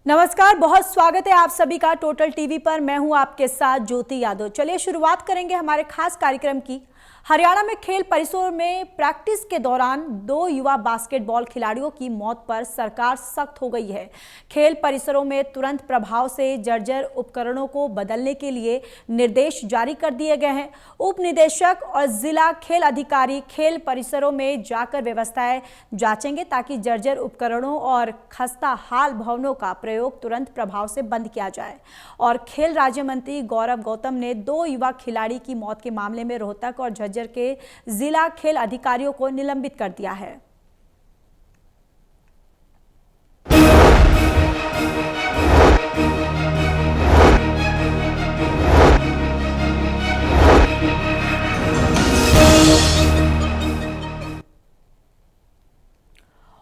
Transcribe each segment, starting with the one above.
नमस्कार, बहुत स्वागत है आप सभी का टोटल टीवी पर। मैं हूं आपके साथ ज्योति यादव। चलिए शुरुआत करेंगे हमारे खास कार्यक्रम की। हरियाणा में खेल परिसर में प्रैक्टिस के दौरान 2 युवा बास्केटबॉल खिलाड़ियों की मौत पर सरकार सख्त हो गई है। खेल परिसरों में तुरंत प्रभाव से जर्जर उपकरणों को बदलने के लिए निर्देश जारी कर दिए गए हैं। उप निदेशक और जिला खेल अधिकारी खेल परिसरों में जाकर व्यवस्थाएं जांचेंगे ताकि जर्जर उपकरणों और खस्ता हाल भवनों का प्रयोग तुरंत प्रभाव से बंद किया जाए। और खेल राज्य मंत्री गौरव गौतम ने 2 युवा खिलाड़ी की मौत के मामले में रोहतक और झज्जर के जिला खेल अधिकारियों को निलंबित कर दिया है।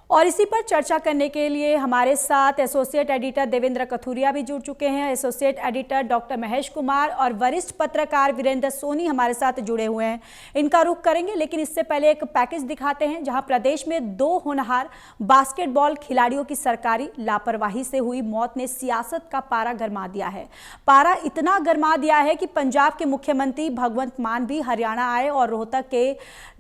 और इसी पर चर्चा करने के लिए हमारे साथ एसोसिएट एडिटर देवेंद्र कथुरिया भी जुड़ चुके हैं। Associate editor doctor Mahesh Kumar और वरिष्ठ पत्रकार वीरेंद्र सोनी हमारे साथ जुड़े हुए हैं। इनका रुख करेंगे, लेकिन इससे पहले एक पैकेज दिखाते हैं जहां प्रदेश में 2 होनहार बास्केटबॉल खिलाड़ियों की सरकारी लापरवाही से हुई मौत ने सियासत का पारा गरमा दिया है। पारा इतना गरमा दिया है कि पंजाब के मुख्यमंत्री भगवंत मान भी हरियाणा आए और रोहतक के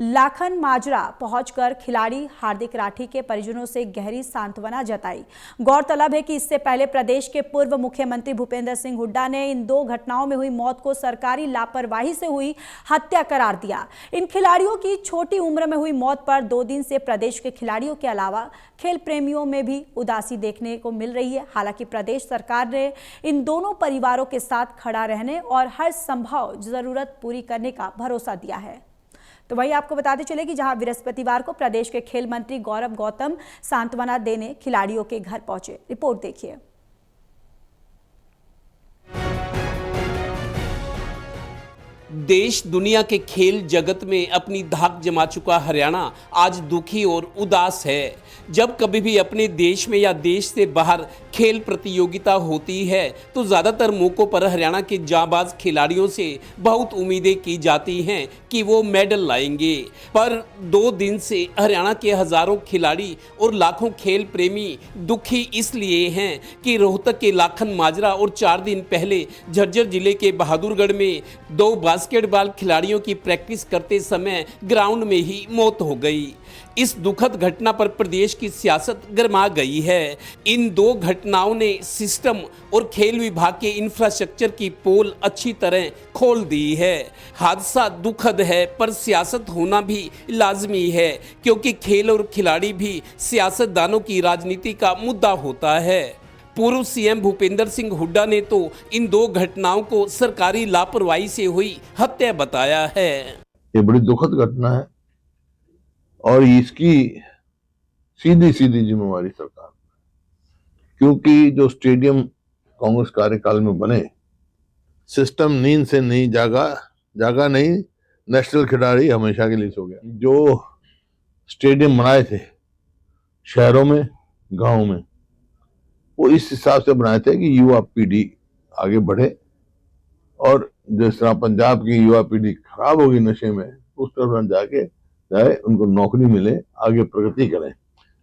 लाखन माजरा पहुंचकर खिलाड़ी हार्दिक राठी के परिजनों से गहरी सांत्वना जताई। गौरतलब है कि इससे पहले प्रदेश के पूर्व मुख्यमंत्री भूपेंद्र सिंह हुड्डा ने इन 2 घटनाओं में हुई मौत को सरकारी लापरवाही से हुई हत्या करार दिया। इन खिलाड़ियों की छोटी उम्र में हुई मौत पर 2 दिन से प्रदेश के खिलाड़ियों के अलावा खेल प्रेमियों में भी उदासी देखने को मिल रही है। हालांकि प्रदेश सरकार ने इन दोनों परिवारों के साथ खड़ा रहने और हर संभव जरूरत पूरी करने का भरोसा दिया है। तो वही आपको बताते चले कि जहां बृहस्पतिवार को प्रदेश के खेल मंत्री गौरव गौतम सांत्वना देने खिलाड़ियों के घर पहुंचे। रिपोर्ट देखिए। देश दुनिया के खेल जगत में अपनी धाक जमा चुका हरियाणा आज दुखी और उदास है। जब कभी भी अपने देश में या देश से बाहर खेल प्रतियोगिता होती है तो ज़्यादातर मौक़ों पर हरियाणा के जांबाज खिलाड़ियों से बहुत उम्मीदें की जाती हैं कि वो मेडल लाएंगे। पर 2 दिन से हरियाणा के हज़ारों खिलाड़ी और लाखों खेल प्रेमी दुखी इसलिए हैं कि रोहतक के लाखन माजरा और 4 दिन पहले झज्जर जिले के बहादुरगढ़ में 2 बास्केटबॉल खिलाड़ियों की प्रैक्टिस करते समय ग्राउंड में ही मौत हो गई। इस दुखद घटना पर प्रदेश की सियासत गरमा गई है। इन 2 घटनाओं ने सिस्टम और खेल विभाग के इंफ्रास्ट्रक्चर की पोल अच्छी तरह खोल दी है। हादसा दुखद है पर सियासत होना भी लाजमी है, क्योंकि खेल और खिलाड़ी भी सियासतदानों की राजनीति का मुद्दा होता है। पूर्व सीएम भूपेंद्र सिंह हुड्डा ने तो इन 2 घटनाओं को सरकारी लापरवाही से हुई हत्या बताया है। ये बड़ी दुखद घटना है और इसकी सीधी जिम्मेवारी सरकार, क्योंकि जो स्टेडियम कांग्रेस कार्यकाल में बने, सिस्टम नींद से नहीं जागा नहीं, नेशनल खिलाड़ी हमेशा के लिए सो गया। जो स्टेडियम बनाए थे शहरों में, गांव में, वो इस हिसाब से बनाए थे कि युवा पीढ़ी आगे बढ़े, और जिस तरह पंजाब की युवा पीढ़ी खराब होगी नशे में, उस तरह जाए उनको नौकरी मिले, आगे प्रगति करें।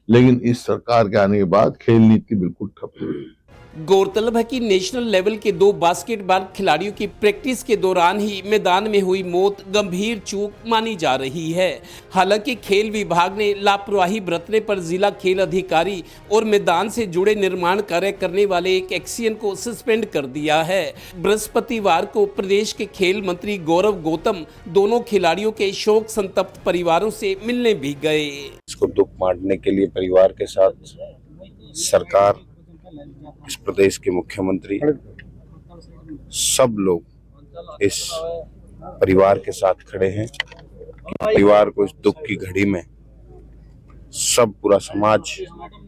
लेकिन इस सरकार के आने के बाद खेल नीति बिल्कुल ठप हो गई। गौरतलब है कि नेशनल लेवल के 2 बास्केटबॉल खिलाड़ियों की प्रैक्टिस के दौरान ही मैदान में हुई मौत गंभीर चूक मानी जा रही है। हालांकि खेल विभाग ने लापरवाही बरतने पर जिला खेल अधिकारी और मैदान से जुड़े निर्माण कार्य करने वाले एक एक्सियन को सस्पेंड कर दिया है। बृहस्पतिवार को प्रदेश के खेल मंत्री गौरव गौतम दोनों खिलाड़ियों के शोक संतप्त परिवारों से मिलने भी गए। इसको दुख बांटने के लिए परिवार के साथ सरकार, इस प्रदेश के मुख्यमंत्री, सब लोग इस परिवार के साथ खड़े हैं कि परिवार को इस दुख की घड़ी में सब पूरा समाज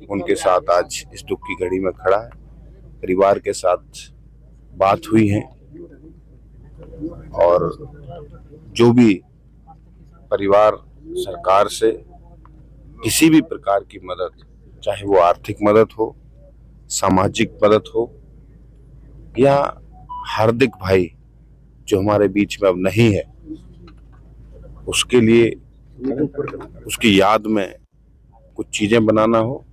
उनके साथ आज इस दुख की घड़ी में खड़ा है। परिवार के साथ बात हुई है और जो भी परिवार सरकार से किसी भी प्रकार की मदद, चाहे वो आर्थिक मदद हो, सामाजिक मदद हो, या हार्दिक भाई जो हमारे बीच में अब नहीं है, उसके लिए उसकी याद में कुछ चीजें बनाना हो,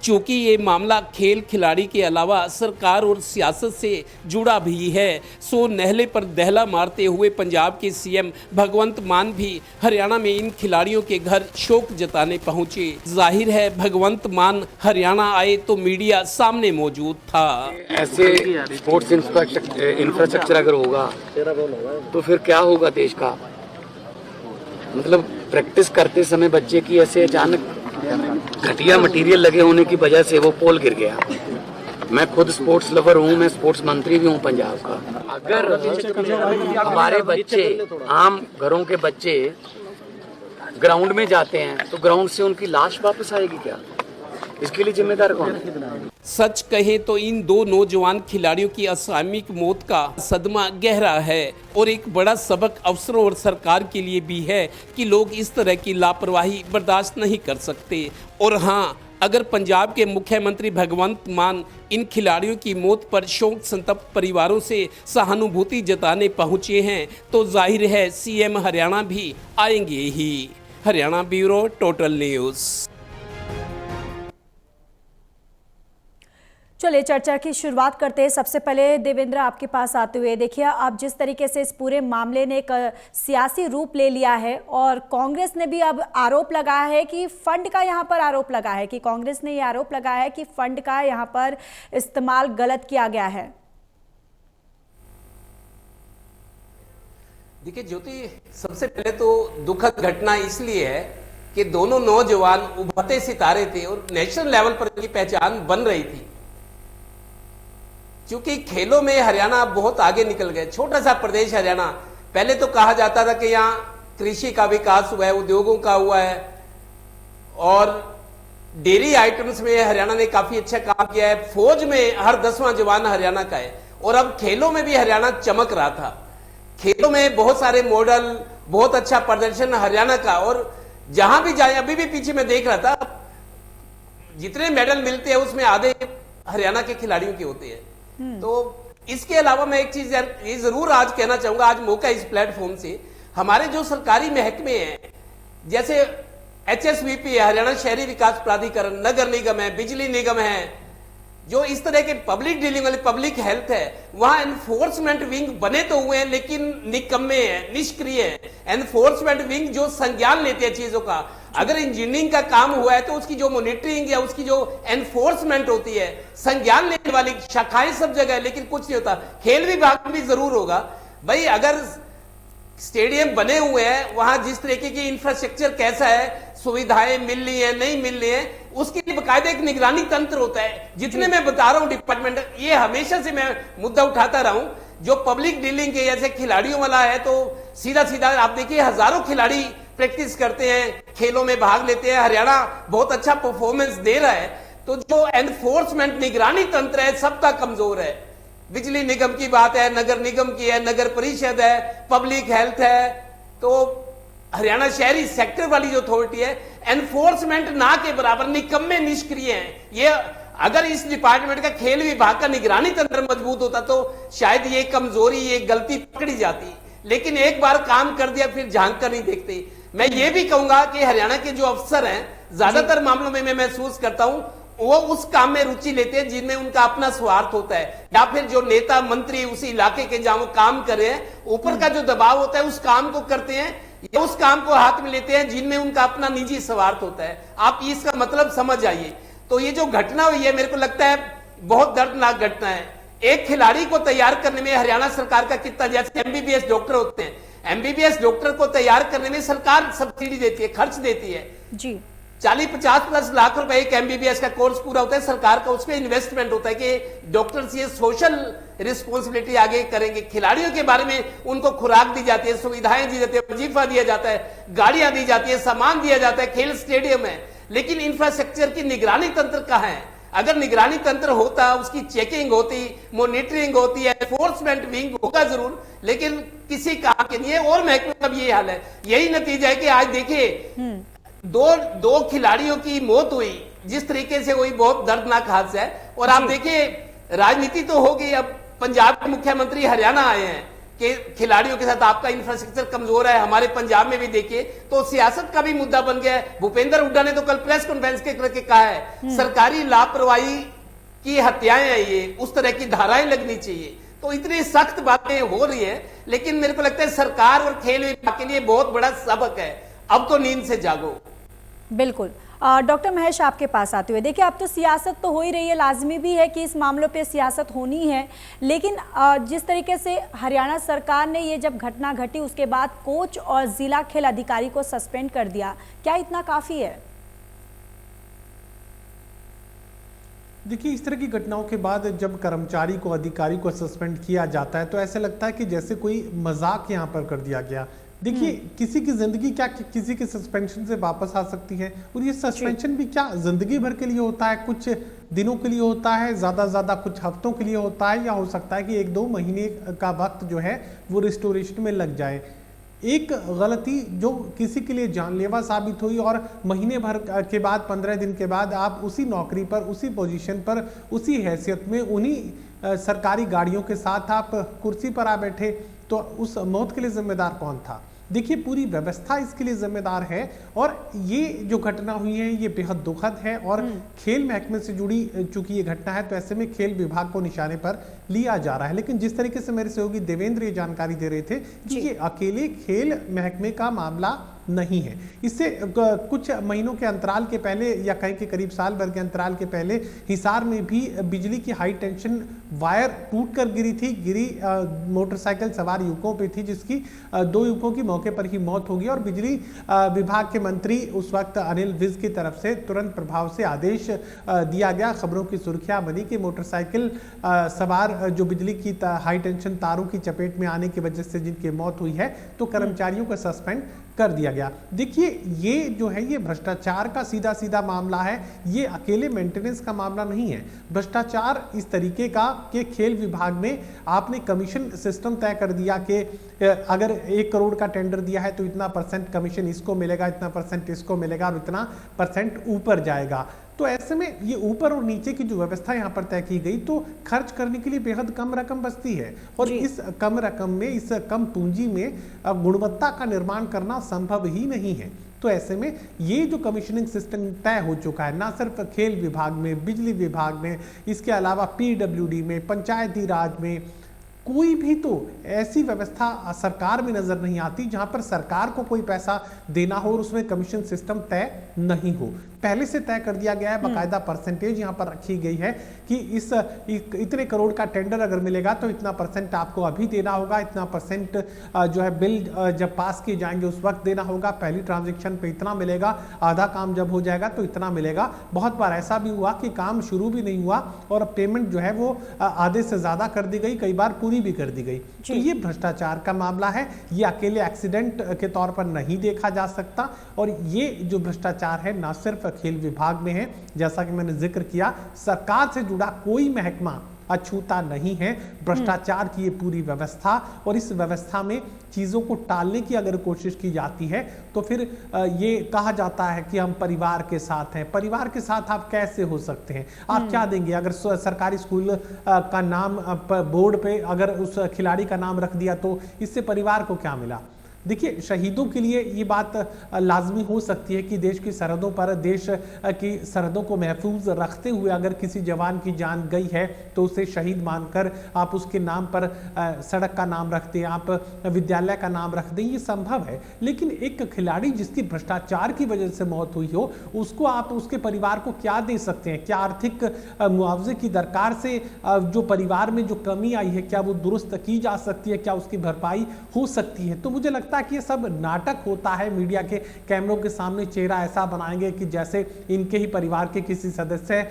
चूँकि ये मामला खेल खिलाड़ी के अलावा सरकार और सियासत से जुड़ा भी है, सो नहले पर दहला मारते हुए पंजाब के सीएम भगवंत मान भी हरियाणा में इन खिलाड़ियों के घर शोक जताने पहुंचे। जाहिर है भगवंत मान हरियाणा आए तो मीडिया सामने मौजूद था। ऐसे स्पोर्ट्स इंफ्रास्ट्रक्चर अगर होगा तो फिर क्या होगा देश का। मतलब प्रैक्टिस करते समय बच्चे की ऐसे अचानक घटिया मटेरियल लगे होने की वजह से वो पोल गिर गया। मैं खुद स्पोर्ट्स लवर हूँ, मैं स्पोर्ट्स मंत्री भी हूँ पंजाब का। अगर हमारे बच्चे, आम घरों के बच्चे ग्राउंड में जाते हैं तो ग्राउंड से उनकी लाश वापस आएगी क्या? इसके लिए जिम्मेदार कौन है? सच कहें तो इन दो नौजवान खिलाड़ियों की असामयिक मौत का सदमा गहरा है और एक बड़ा सबक अफसरों और सरकार के लिए भी है कि लोग इस तरह की लापरवाही बर्दाश्त नहीं कर सकते। और हाँ, अगर पंजाब के मुख्यमंत्री भगवंत मान इन खिलाड़ियों की मौत पर शोक संतप्त परिवारों से सहानुभूति जताने पहुंचे हैं तो जाहिर है सीएम हरियाणा भी आएंगे ही। Haryana bureau, total news. चलिए चर्चा की शुरुआत करते हैं। सबसे पहले देवेंद्र, आपके पास आते हुए देखिए, आप जिस तरीके से इस पूरे मामले ने एक सियासी रूप ले लिया है और कांग्रेस ने भी अब आरोप लगाया है कि फंड का यहाँ पर आरोप लगा है कि कांग्रेस ने ये आरोप लगाया है कि फंड का यहाँ पर इस्तेमाल गलत किया गया है। देखिए ज्योति, सबसे पहले तो दुखद घटना इसलिए है कि दोनों नौजवान उभरते सितारे थे और नेशनल लेवल पर इनकी पहचान बन रही थी। क्योंकि खेलों में हरियाणा बहुत आगे निकल गए। छोटा सा प्रदेश हरियाणा, पहले तो कहा जाता था कि यहाँ कृषि का विकास हुआ है, उद्योगों का हुआ है और डेयरी आइटम्स में हरियाणा ने काफी अच्छा काम किया है। फौज में हर 10वां जवान हरियाणा का है और अब खेलों में भी हरियाणा चमक रहा था। खेलों में बहुत सारे मॉडल, बहुत अच्छा प्रदर्शन हरियाणा का, और जहां भी जाए, अभी भी पीछे मैं देख रहा था, जितने मेडल मिलते हैं उसमें आधे हरियाणा के खिलाड़ियों के होते हैं। तो इसके अलावा मैं एक चीज ये जरूर आज कहना चाहूंगा, आज मौका इस प्लेटफॉर्म से, हमारे जो सरकारी महकमे हैं जैसे HSVP है, हरियाणा शहरी विकास प्राधिकरण, नगर निगम है, बिजली निगम है, जो इस तरह के पब्लिक डीलिंग वाले, पब्लिक हेल्थ है, वहां एनफोर्समेंट विंग बने तो हुए हैं लेकिन निकम्मे हैं, निष्क्रिय है। एनफोर्समेंट विंग जो संज्ञान लेते हैं चीजों का, अगर इंजीनियरिंग का काम हुआ है तो उसकी जो मॉनिटरिंग या उसकी जो एनफोर्समेंट होती है, संज्ञान लेने वाली शाखाएं सब जगह है, लेकिन कुछ नहीं होता। खेल विभाग में भी जरूर होगा भाई। अगर स्टेडियम बने हुए हैं, वहां जिस तरीके की इंफ्रास्ट्रक्चर कैसा है, सुविधाएं मिल रही है नहीं मिल रही है, उसके लिए बकायदा एक निगरानी तंत्र होता है। जितने मैं बता रहा हूं डिपार्टमेंट, ये हमेशा से मैं मुद्दा उठाता रहा हूं, जो पब्लिक डीलिंग के जैसे खिलाड़ियों वाला है तो सीधा सीधा आप देखिए हजारों खिलाड़ी प्रैक्टिस करते हैं, खेलों में भाग लेते हैं, हरियाणा बहुत अच्छा परफॉर्मेंस दे रहा है, तो जो एनफोर्समेंट निगरानी तंत्र है सबका कमजोर है। बिजली निगम की बात है, नगर निगम की है, नगर परिषद है, पब्लिक हेल्थ है, तो हरियाणा शहरी सेक्टर वाली जो अथॉरिटी है, एनफोर्समेंट ना के बराबर, निकम्मे निष्क्रिय हैं। ये अगर इस डिपार्टमेंट का खेल विभाग का निगरानी तंत्र मजबूत होता तो शायद ये कमजोरी, ये गलती पकड़ी जाती, लेकिन एक बार काम कर दिया फिर झांक कर नहीं देखते। मैं ये भी कहूंगा कि हरियाणा के जो अफसर हैं, ज्यादातर मामलों में मैं महसूस करता हूं वो उस काम में रुचि लेते हैं जिनमें उनका अपना स्वार्थ होता है, या फिर जो नेता मंत्री उस इलाके के जहां वो काम कर रहे हैं, ऊपर का जो दबाव होता है उस काम को करते हैं, या उस काम को हाथ में लेते हैं जिनमें उनका अपना निजी स्वार्थ होता है। आप इसका मतलब समझ आइए। तो ये जो घटना हुई है, मेरे को लगता है बहुत दर्दनाक घटना है। एक खिलाड़ी को तैयार करने में हरियाणा सरकार का कितना, जैसे MBBS डॉक्टर होते हैं, MBBS डॉक्टर को तैयार करने में सरकार सब्सिडी देती है, खर्च देती है जी। 40-50+ लाख रुपए एक MBBS का कोर्स पूरा होता है, सरकार का उसमें इन्वेस्टमेंट होता है कि डॉक्टर्स ये सोशल रिस्पॉन्सिबिलिटी आगे करेंगे। खिलाड़ियों के बारे में उनको खुराक दी जाती है, सुविधाएं दी जाती है, वजीफा दिया जाता है, गाड़ियां दी जाती है, सामान दिया जाता है, खेल स्टेडियम है, लेकिन इंफ्रास्ट्रक्चर की निगरानी तंत्र कहां है? अगर निगरानी तंत्र होता, उसकी चेकिंग होती, मॉनिटरिंग होती है, एनफोर्समेंट विंग होगा जरूर, लेकिन किसी काम के नहीं है। और महकमे का भी ये हाल है। यही नतीजा है कि आज देखिए दो खिलाड़ियों की मौत हुई, जिस तरीके से हुई, बहुत दर्दनाक हादसा है। और आप देखिए राजनीति तो हो गई, अब पंजाब के मुख्यमंत्री हरियाणा आए हैं, के खिलाड़ियों के साथ आपका इंफ्रास्ट्रक्चर कमजोर है। हमारे पंजाब में भी देखिए तो सियासत का भी मुद्दा बन गया है। भूपेंद्र हुड्डा ने तो कल प्रेस कॉन्फ्रेंस के करके कहा है सरकारी लापरवाही की हत्याएं हैं, ये उस तरह की धाराएं लगनी चाहिए। तो इतनी सख्त बातें हो रही है, लेकिन मेरे को लगता है सरकार और खेल विभाग के लिए बहुत बड़ा सबक है। अब तो नींद से जागो। बिल्कुल। डॉक्टर महेश, आपके पास आते हुए देखिए, अब तो सियासत तो हो ही रही है, लाजमी भी है कि इस मामलों पे सियासत होनी है, लेकिन जिस तरीके से हरियाणा सरकार ने ये जब घटना घटी उसके बाद कोच और जिला खेल अधिकारी को सस्पेंड कर दिया, क्या इतना काफ़ी है? देखिए, इस तरह की घटनाओं के बाद जब कर्मचारी को, अधिकारी को सस्पेंड किया जाता है तो ऐसा लगता है कि जैसे कोई मजाक यहाँ पर कर दिया गया। देखिए, किसी की जिंदगी क्या किसी के सस्पेंशन से वापस आ सकती है, और ये सस्पेंशन भी क्या जिंदगी भर के लिए होता है, कुछ दिनों के लिए होता है, ज्यादा कुछ हफ्तों के लिए होता है, या हो सकता है कि 1-2 महीने का वक्त जो है वो रिस्टोरेशन में लग जाए। एक गलती जो किसी के लिए जानलेवा साबित हुई और महीने भर के बाद, 15 दिन के बाद आप उसी नौकरी पर, उसी पोजीशन पर, उसी हैसियत में, उन्हीं सरकारी गाड़ियों के साथ आप कुर्सी पर आ बैठे, तो उस मौत के लिए जिम्मेदार कौन था? देखिए, पूरी व्यवस्था इसके लिए जिम्मेदार है, और ये जो घटना हुई है ये बेहद दुखद है, और खेल महकमे से जुड़ी चूंकि ये घटना है तो ऐसे में खेल विभाग को निशाने पर लिया जा रहा है। लेकिन जिस तरीके से मेरे सहयोगी देवेंद्र ये जानकारी दे रहे थे कि ये अकेले खेल महकमे का मामला नहीं है, इससे कुछ महीनों के अंतराल के पहले, या कहीं के करीब साल भर के अंतराल के पहले, हिसार में भी बिजली की हाई टेंशन वायर टूटकर गिरी मोटरसाइकिल सवार युवकों पे थी, जिसकी 2 युवकों की मौके पर ही मौत होगी, और बिजली विभाग के मंत्री उस वक्त अनिल विज की तरफ से तुरंत प्रभाव से आदेश दिया गया। खबरों की सुर्खियां बनी कि मोटरसाइकिल सवार जो बिजली की हाई टेंशन तारों की चपेट में आने की वजह से जिनकी मौत हुई है, तो कर्मचारियों को सस्पेंड कर दिया गया। देखिए, ये जो है ये भ्रष्टाचार का सीधा सीधा मामला है, ये अकेले मेंटेनेंस का मामला नहीं है। भ्रष्टाचार इस तरीके का कि खेल विभाग में आपने कमीशन सिस्टम तय कर दिया कि अगर 1 करोड़ का टेंडर दिया है तो इतना % कमीशन इसको मिलेगा, इतना % इसको मिलेगा, और इतना % ऊपर जाएगा। तो ऐसे में ये ऊपर और नीचे की जो व्यवस्था यहाँ पर तय की गई, तो खर्च करने के लिए बेहद कम रकम बचती है, और इस कम रकम में, इस कम पूंजी में गुणवत्ता का निर्माण करना संभव ही नहीं है। तो ऐसे में ये जो कमीशनिंग सिस्टम तय हो चुका है, ना सिर्फ खेल विभाग में, बिजली विभाग में, इसके अलावा PWD में, पंचायती राज में, कोई भी तो ऐसी व्यवस्था सरकार में नजर नहीं आती जहां पर सरकार को कोई पैसा देना हो और उसमें कमीशन सिस्टम तय नहीं हो। पहले से तय कर दिया गया है, बाकायदा परसेंटेज यहाँ पर रखी गई है कि इतने करोड़ का टेंडर अगर मिलेगा तो इतना % आपको अभी देना होगा, इतना % जो है बिल जब पास किए जाएंगे उस वक्त देना होगा, पहली ट्रांजेक्शन पे इतना मिलेगा, आधा काम जब हो जाएगा तो इतना मिलेगा। बहुत बार ऐसा भी हुआ कि काम शुरू भी नहीं हुआ और पेमेंट जो है वो आधे से ज्यादा कर दी गई, कई बार पूरी भी कर दी गई। तो ये भ्रष्टाचार का मामला है, ये अकेले एक्सीडेंट के तौर पर नहीं देखा जा सकता, और ये जो भ्रष्टाचार है ना सिर्फ खेल विभाग में है, जैसा कि मैंने जिक्र किया, सरकार से जुड़ा कोई महकमा अछूता नहीं है। भ्रष्टाचार की ये पूरी व्यवस्था, और इस व्यवस्था में चीज़ों को टालने की अगर कोशिश की जाती है तो फिर ये कहा जाता है कि हम परिवार के साथ हैं। परिवार के साथ आप कैसे हो सकते हैं? आप क्या देंगे? अगर सरकारी स्कूल का नाम बोर्ड पे अगर उस खिलाड़ी का नाम रख दिया तो इससे परिवार को क्या मिला? देखिए, शहीदों के लिए ये बात लाजमी हो सकती है कि देश की सरहदों पर, देश की सरहदों को महफूज रखते हुए अगर किसी जवान की जान गई है तो उसे शहीद मानकर आप उसके नाम पर सड़क का नाम रख दें, आप विद्यालय का नाम रख दें, ये संभव है। लेकिन एक खिलाड़ी जिसकी भ्रष्टाचार की वजह से मौत हुई हो, उसको आप उसके परिवार को क्या दे सकते हैं? क्या आर्थिक मुआवजे की दरकार से जो परिवार में जो कमी आई है, क्या वो दुरुस्त की जा सकती है? क्या उसकी भरपाई हो सकती है? तो मुझे लगता है कि ये सब नाटक होता है। मीडिया के कैमरों के सामने चेहरा ऐसा बनाएंगे कि जैसे इनके ही परिवार के किसी सदस्य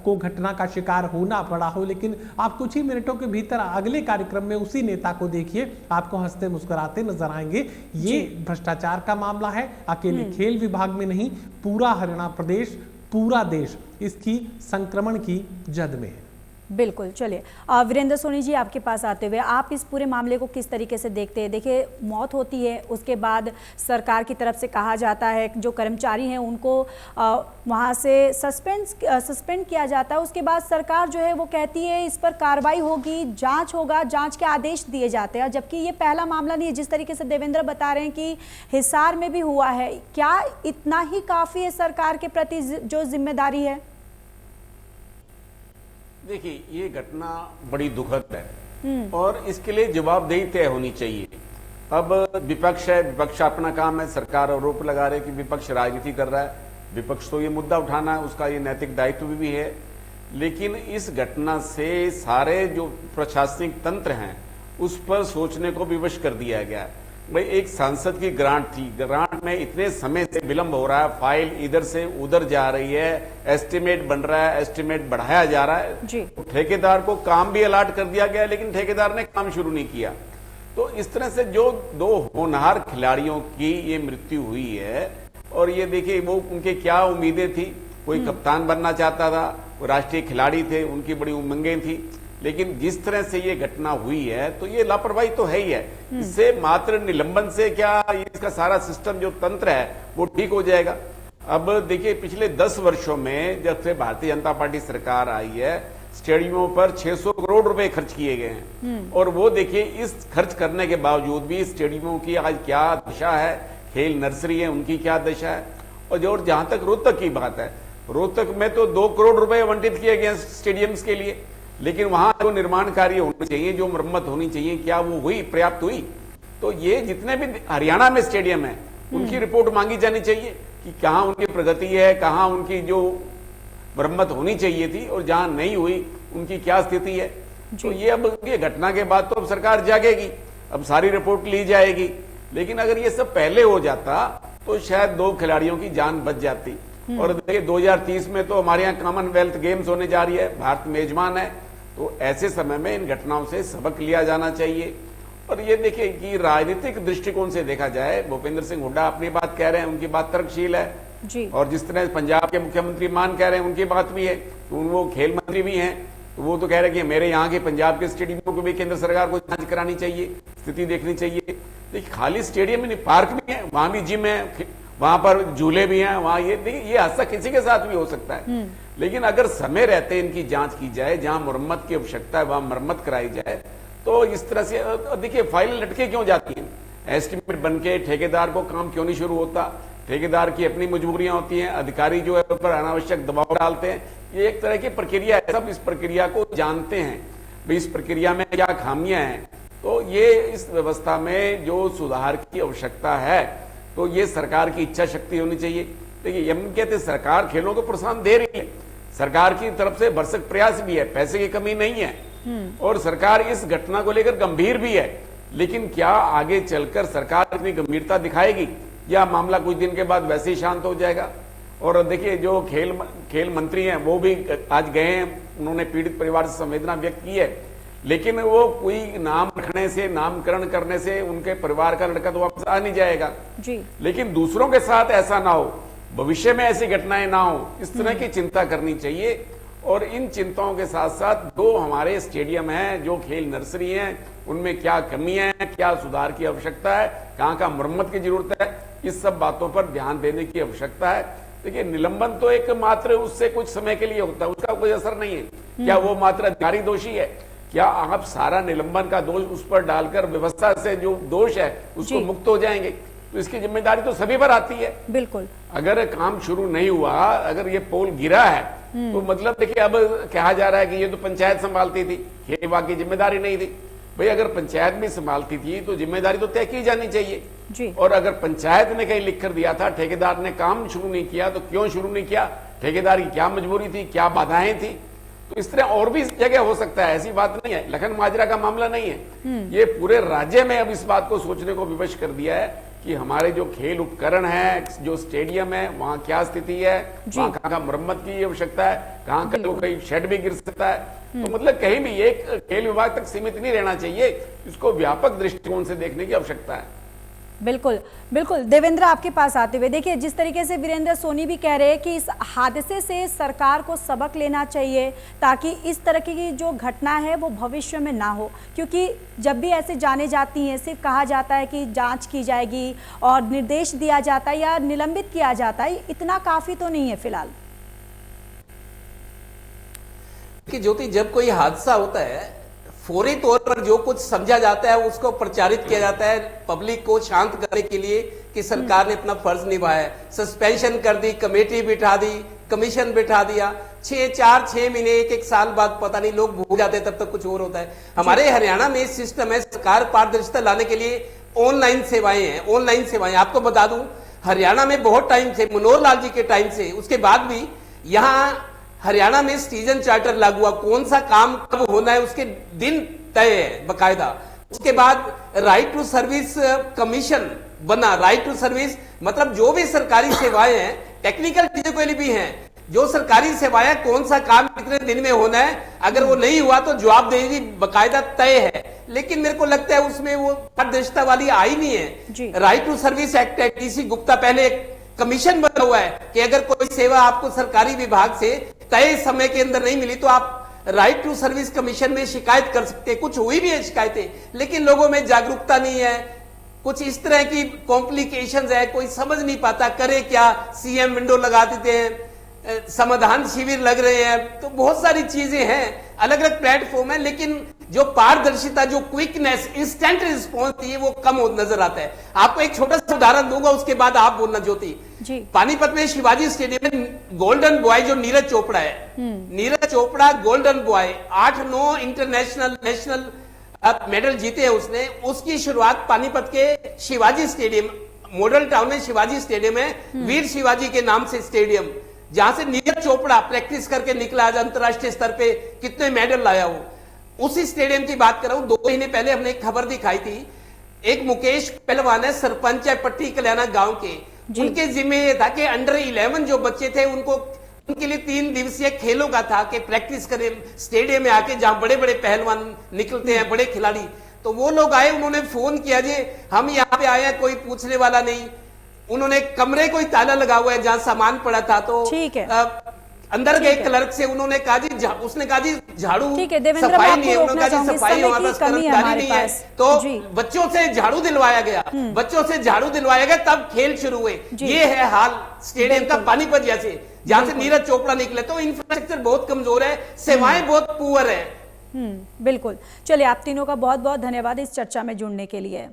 को घटना का शिकार होना पड़ा हो, लेकिन आप कुछ ही मिनटों के भीतर अगले कार्यक्रम में उसी नेता को देखिए, आपको हंसते मुस्कुराते नजर आएंगे। ये भ्रष्टाचार का मामला है, अकेले खेल विभाग में नहीं, पूरा हरियाणा प्रदेश, पूरा देश इसकी संक्रमण की जद में है। बिल्कुल। चलिए वीरेंद्र सोनी जी, आपके पास आते हुए आप इस पूरे मामले को किस तरीके से देखते हैं? देखिए, मौत होती है, उसके बाद सरकार की तरफ से कहा जाता है जो कर्मचारी हैं उनको वहाँ से सस्पेंड किया जाता है। उसके बाद सरकार जो है वो कहती है इस पर कार्रवाई होगी, जांच होगा, जांच के आदेश दिए जाते हैं। जबकि ये पहला मामला नहीं है, जिस तरीके से देवेंद्र बता रहे हैं कि हिसार में भी हुआ है। क्या इतना ही काफ़ी है सरकार के प्रति जो जिम्मेदारी है? देखिए, ये घटना बड़ी दुखद है और इसके लिए जवाबदेही तय होनी चाहिए। अब विपक्ष है, विपक्ष अपना काम है, सरकार आरोप लगा रहे कि विपक्ष राजनीति कर रहा है। विपक्ष तो ये मुद्दा उठाना है, उसका ये नैतिक दायित्व भी है। लेकिन इस घटना से सारे जो प्रशासनिक तंत्र हैं उस पर सोचने को विवश कर दिया गया है। भाई, एक सांसद की ग्रांट थी, ग्रांट में इतने समय से विलंब हो रहा है, फाइल इधर से उधर जा रही है, एस्टिमेट बन रहा है, एस्टिमेट बढ़ाया जा रहा है जी। तो ठेकेदार को काम भी अलाट कर दिया गया, लेकिन ठेकेदार ने काम शुरू नहीं किया। तो इस तरह से जो दो होनहार खिलाड़ियों की ये मृत्यु हुई है, और ये देखिए वो उनके क्या उम्मीदें थी। कोई कप्तान बनना चाहता था, वो राष्ट्रीय खिलाड़ी थे, उनकी बड़ी उमंगें थी। लेकिन जिस तरह से ये घटना हुई है तो ये लापरवाही तो है ही है। इससे मात्र निलंबन से क्या इसका सारा सिस्टम जो तंत्र है वो ठीक हो जाएगा? अब देखिए, पिछले 10 वर्षों में जब से भारतीय जनता पार्टी सरकार आई है, स्टेडियमों पर 600 करोड़ रुपए खर्च किए गए हैं। और वो देखिए, इस खर्च करने के बावजूद भी स्टेडियमों की आज क्या दशा है, खेल नर्सरी है उनकी क्या दशा है। और जहां तक रोहतक की बात है, रोहतक में तो 2 करोड़ रुपए आवंटित किए गए स्टेडियम्स के लिए, लेकिन वहां जो निर्माण कार्य होने चाहिए, जो मरम्मत होनी चाहिए, क्या वो हुई, पर्याप्त हुई? तो ये जितने भी हरियाणा में स्टेडियम है उनकी रिपोर्ट मांगी जानी चाहिए कि कहां उनकी प्रगति है, कहां उनकी जो मरम्मत होनी चाहिए थी और जहां नहीं हुई उनकी क्या स्थिति है। तो ये अब ये घटना के बाद तो अब सरकार जागेगी, अब सारी रिपोर्ट ली जाएगी। लेकिन अगर ये सब पहले हो जाता तो शायद 2 खिलाड़ियों की जान बच जाती। और देखिए, 2030 में तो हमारे यहाँ कॉमनवेल्थ गेम्स होने जा रही है, भारत मेजबान है। तो ऐसे समय में इन घटनाओं से सबक लिया जाना चाहिए। और ये देखिए कि राजनीतिक दृष्टिकोण से देखा जाए, भूपेंद्र सिंह हुड्डा अपनी बात कह रहे हैं, उनकी बात तर्कशील है जी। और जिस तरह पंजाब के मुख्यमंत्री मान कह रहे हैं, उनकी बात भी है। तो वो खेल मंत्री भी हैं, तो वो तो कह रहे हैं कि मेरे यहाँ के पंजाब के स्टेडियमों को भी केंद्र सरकार को जांच करानी चाहिए, स्थिति देखनी चाहिए। देखिए, खाली स्टेडियम नहीं, पार्क भी है, वहां भी जिम है, वहां पर झूले भी हैं, वहां ये देखिए, ये हादसा किसी के साथ भी हो सकता है। लेकिन अगर समय रहते इनकी जांच की जाए, जहां मरम्मत की आवश्यकता है वहां मरम्मत कराई जाए, तो इस तरह से देखिए फाइल लटके क्यों जाती हैं? एस्टिमेट बनके ठेकेदार को काम क्यों नहीं शुरू होता? ठेकेदार की अपनी मजबूरियां होती हैं, अधिकारी जो है उस पर अनावश्यक दबाव डालते हैं। ये एक तरह की प्रक्रिया है, सब इस प्रक्रिया को जानते हैं, भाई इस प्रक्रिया में क्या खामियां हैं। तो ये इस व्यवस्था में जो सुधार की आवश्यकता है, तो ये सरकार की इच्छा शक्ति होनी चाहिए। देखिए, हम कहते हैं सरकार खेलों को प्रोत्साहन दे रही है, सरकार की तरफ से भरसक प्रयास भी है, पैसे की कमी नहीं है, और सरकार इस घटना को लेकर गंभीर भी है। लेकिन क्या आगे चलकर सरकार इतनी गंभीरता दिखाएगी या मामला कुछ दिन के बाद वैसे ही शांत हो जाएगा? और देखिए, जो खेल मंत्री हैं वो भी आज गए हैं, उन्होंने पीड़ित परिवार से संवेदना व्यक्त की है। लेकिन वो कोई नाम रखने से, नामकरण करने से उनके परिवार का लड़का तो वापस आ नहीं जाएगा जी। लेकिन दूसरों के साथ ऐसा ना हो, भविष्य में ऐसी घटनाएं ना हो, इस तरह की चिंता करनी चाहिए। और इन चिंताओं के साथ साथ जो हमारे स्टेडियम हैं, जो खेल नर्सरी हैं, उनमें क्या कमियां हैं, क्या सुधार की आवश्यकता है, कहाँ का मरम्मत की जरूरत है, इस सब बातों पर ध्यान देने की आवश्यकता है। देखिए, निलंबन तो एक मात्र उससे कुछ समय के लिए होता है, उसका कोई असर नहीं है। क्या वो मात्र अधिकारी दोषी है? क्या आप सारा निलंबन का दोष उस पर डालकर व्यवस्था से जो दोष है उसको मुक्त हो जाएंगे? तो इसकी जिम्मेदारी तो सभी पर आती है। बिल्कुल। अगर काम शुरू नहीं हुआ, अगर ये पोल गिरा है, तो मतलब देखिए, अब कहा जा रहा है कि ये तो पंचायत संभालती थी, ये वाकई जिम्मेदारी नहीं थी। भाई, अगर पंचायत भी संभालती थी तो जिम्मेदारी तो तय की जानी चाहिए जी। और अगर पंचायत ने कहीं लिख कर दिया था, ठेकेदार ने काम शुरू नहीं किया, तो क्यों शुरू नहीं किया? ठेकेदार की क्या मजबूरी थी, क्या बाधाएं थी? तो इस तरह और भी जगह हो सकता है, ऐसी बात नहीं है, लखन माजरा का मामला नहीं है। ये पूरे राज्य में अब इस बात को सोचने को विवश कर दिया है कि हमारे जो खेल उपकरण है, जो स्टेडियम है, वहाँ क्या स्थिति है, वहाँ कहाँ का मरम्मत की आवश्यकता है, कहाँ का कहीं शेड भी गिर सकता है। तो मतलब कहीं भी एक खेल विभाग तक सीमित नहीं रहना चाहिए, इसको व्यापक दृष्टिकोण से देखने की आवश्यकता है। बिल्कुल बिल्कुल देवेंद्र, आपके पास आते हुए देखिए, जिस तरीके से वीरेंद्र सोनी भी कह रहे हैं कि इस हादसे से सरकार को सबक लेना चाहिए ताकि इस तरह की जो घटना है वो भविष्य में ना हो, क्योंकि जब भी ऐसे जाने जाती हैं सिर्फ कहा जाता है कि जांच की जाएगी और निर्देश दिया जाता है या निलंबित किया जाता है, इतना काफ़ी तो नहीं है फिलहाल। कि ज्योति, जब कोई हादसा होता है फौरी तौर पर जो कुछ समझा जाता है उसको प्रचारित किया जाता है पब्लिक को शांत करने के लिए कि सरकार ने अपना फर्ज निभाया है। सस्पेंशन कर दी, कमेटी बिठा दी, कमीशन बिठा दिया, 6 महीने 1 साल बाद पता नहीं लोग भूल जाते हैं, तब तक कुछ और होता है। हमारे हरियाणा में सिस्टम है, सरकार पारदर्शिता लाने के लिए ऑनलाइन सेवाएं हैं। ऑनलाइन सेवाएं आपको बता दूं, हरियाणा में बहुत टाइम से, मनोहर लाल जी के टाइम से, उसके बाद भी यहाँ हरियाणा में सिटीजन चार्टर लागू हुआ। कौन सा काम कब होना है उसके दिन तय है बकायदा। उसके बाद राइट टू सर्विस कमीशन बना। राइट टू सर्विस मतलब जो भी सरकारी सेवाएं हैं, टेक्निकल चीजों के लिए भी हैं, जो सरकारी सेवाएं कौन सा काम कितने दिन में होना है, अगर वो नहीं हुआ तो जवाबदेही बकायदा तय है। लेकिन मेरे को लगता है उसमें वो पारदर्शिता वाली आई नहीं है। राइट टू सर्विस एक्ट है, डीसी गुप्ता पहले कमीशन बना हुआ है कि अगर कोई सेवा आपको सरकारी विभाग से तय समय के अंदर नहीं मिली तो आप राइट टू सर्विस कमीशन में शिकायत कर सकते हैं। कुछ हुई भी है शिकायतें, लेकिन लोगों में जागरूकता नहीं है। कुछ इस तरह की कॉम्प्लिकेशंस है, कोई समझ नहीं पाता करे क्या। सीएम विंडो लगा देते हैं, समाधान शिविर लग रहे हैं, तो बहुत सारी चीजें हैं, अलग अलग प्लेटफॉर्म है, लेकिन जो पारदर्शिता, जो क्विकनेस, इंस्टेंट रिस्पॉन्स थी वो कम नजर आता है। आपको एक छोटा सा उदाहरण दूंगा, उसके बाद आप बोलना ज्योति। पानीपत में शिवाजी स्टेडियम में गोल्डन बॉय जो नीरज चोपड़ा है, Neeraj Chopra golden boy 8-9 international national medal जीते हैं उसने। उसकी शुरुआत पानीपत के शिवाजी स्टेडियम, मॉडल टाउन में शिवाजी स्टेडियम है, वीर शिवाजी के नाम से स्टेडियम, जहां से नीरज चोपड़ा प्रैक्टिस करके निकला, आज अंतरराष्ट्रीय स्तर पे कितने मेडल लाया वो। उसी स्टेडियम की बात कर रहा हूं। 2 महीने पहले हमने एक खबर दिखाई थी, एक मुकेश पहलवान है, सरपंच है पट्टी कल्याणा गांव के, उनके जिम्मे ये था कि अंडर 11 जो बच्चे थे उनके लिए 3 दिवसीय खेलों का था कि प्रैक्टिस करें स्टेडियम में आके, जहां बड़े बड़े पहलवान निकलते हैं, बड़े खिलाड़ी। तो वो लोग आए, उन्होंने फोन किया जी हम यहाँ पे आए हैं, कोई पूछने वाला नहीं। उन्होंने कमरे को ही ताला लगा हुआ है जहां सामान पड़ा था, तो ठीक है अंदर गए क्लर्क से, उन्होंने कहा जी, उसने कहा जी झाड़ू सफाई नहीं है, उन्होंने कहा जी सफाई हमारे पास कर्मचारी नहीं है, तो बच्चों से झाड़ू दिलवाया गया, बच्चों से झाड़ू दिलवाया गया, तब खेल शुरू हुए। ये है हाल स्टेडियम का पानीपत जैसे, जहां से नीरज चोपड़ा निकले। तो इंफ्रास्ट्रक्चर बहुत कमजोर है, सेवाएं बहुत पुअर है। बिल्कुल। चलिए, आप तीनों का बहुत बहुत धन्यवाद इस चर्चा में जुड़ने के लिए।